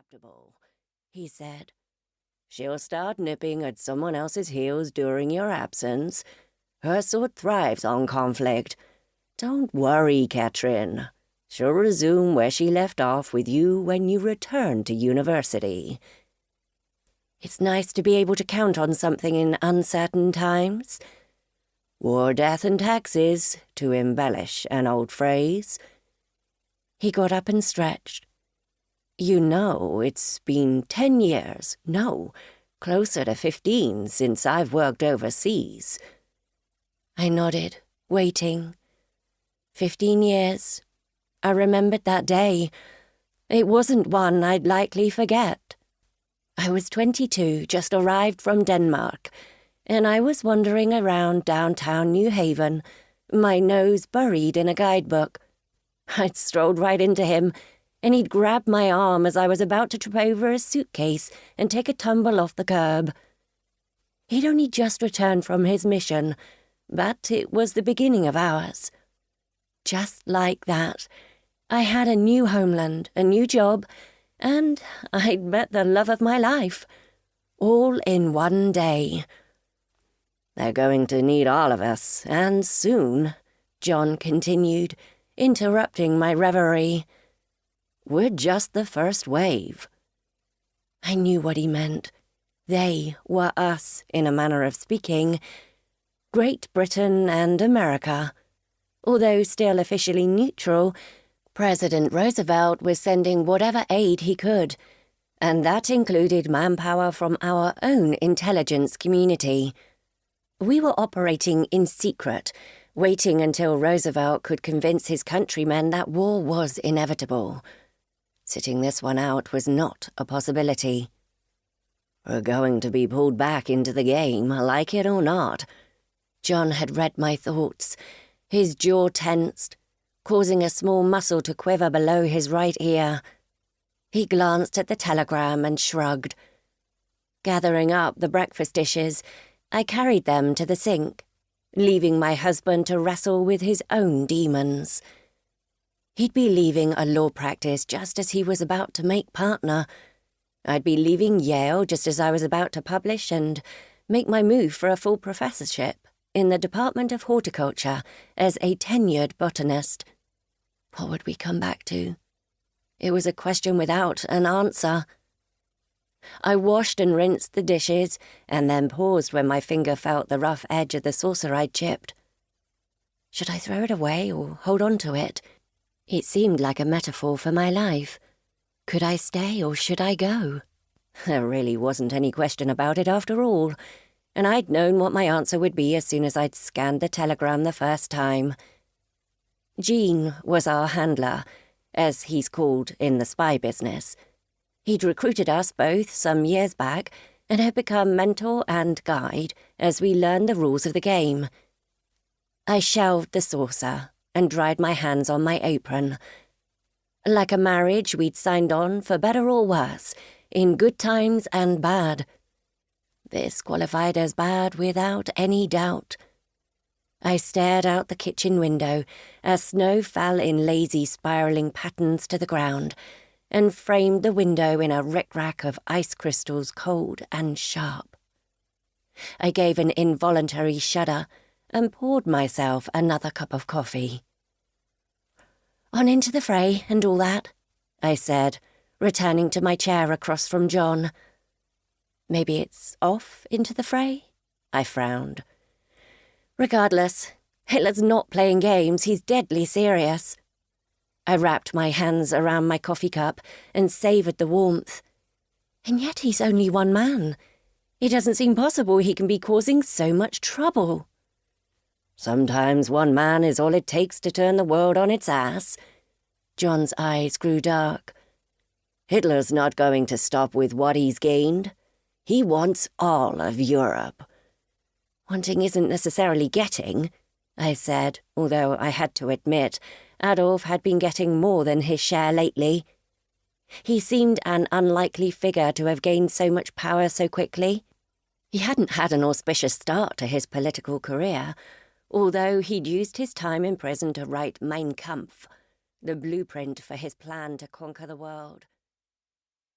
acceptable, he said. She'll start nipping at someone else's heels during your absence. Her sort thrives on conflict. Don't worry, Katrin. She'll resume where she left off with you when you return to university. It's nice to be able to count on something in uncertain times. War, death, and taxes, to embellish an old phrase. He got up and stretched. You know, it's been 10 years, no, closer to 15 since I've worked overseas. I nodded, waiting. 15 years. I remembered that day. It wasn't one I'd likely forget. I was 22, just arrived from Denmark, and I was wandering around downtown New Haven, my nose buried in a guidebook. I'd strolled right into him, and he'd grabbed my arm as I was about to trip over a suitcase and take a tumble off the curb. He'd only just returned from his mission, but it was the beginning of ours. Just like that, I had a new homeland, a new job, and I'd met the love of my life, all in one day. They're going to need all of us, and soon, John continued, interrupting my reverie. We're just the first wave. I knew what he meant. They were us, in a manner of speaking. Great Britain and America. Although still officially neutral, President Roosevelt was sending whatever aid he could, and that included manpower from our own intelligence community. We were operating in secret, waiting until Roosevelt could convince his countrymen that war was inevitable. Sitting this one out was not a possibility. We're going to be pulled back into the game, like it or not. John had read my thoughts, his jaw tensed, causing a small muscle to quiver below his right ear. He glanced at the telegram and shrugged. Gathering up the breakfast dishes, I carried them to the sink, leaving my husband to wrestle with his own demons. He'd be leaving a law practice just as he was about to make partner. I'd be leaving Yale just as I was about to publish and make my move for a full professorship in the Department of Horticulture as a tenured botanist. What would we come back to? It was a question without an answer. I washed and rinsed the dishes and then paused when my finger felt the rough edge of the saucer I'd chipped. Should I throw it away or hold on to it? It seemed like a metaphor for my life. Could I stay or should I go? There really wasn't any question about it after all, and I'd known what my answer would be as soon as I'd scanned the telegram the first time. Gene was our handler, as he's called in the spy business. He'd recruited us both some years back and had become mentor and guide as we learned the rules of the game. I shelved the saucer and dried my hands on my apron. Like a marriage we'd signed on for better or worse, in good times and bad. This qualified as bad without any doubt. I stared out the kitchen window as snow fell in lazy spiraling patterns to the ground and framed the window in a rick-rack of ice crystals cold and sharp. I gave an involuntary shudder and poured myself another cup of coffee. On into the fray and all that, I said, returning to my chair across from John. Maybe it's off into the fray? I frowned. Regardless, Hitler's not playing games, he's deadly serious. I wrapped my hands around my coffee cup and savoured the warmth. And yet he's only one man. It doesn't seem possible he can be causing so much trouble. Sometimes one man is all it takes to turn the world on its ass. John's eyes grew dark. Hitler's not going to stop with what he's gained. He wants all of Europe. Wanting isn't necessarily getting, I said, although I had to admit Adolf had been getting more than his share lately. He seemed an unlikely figure to have gained so much power so quickly. He hadn't had an auspicious start to his political career, although he'd used his time in prison to write Mein Kampf, the blueprint for his plan to conquer the world.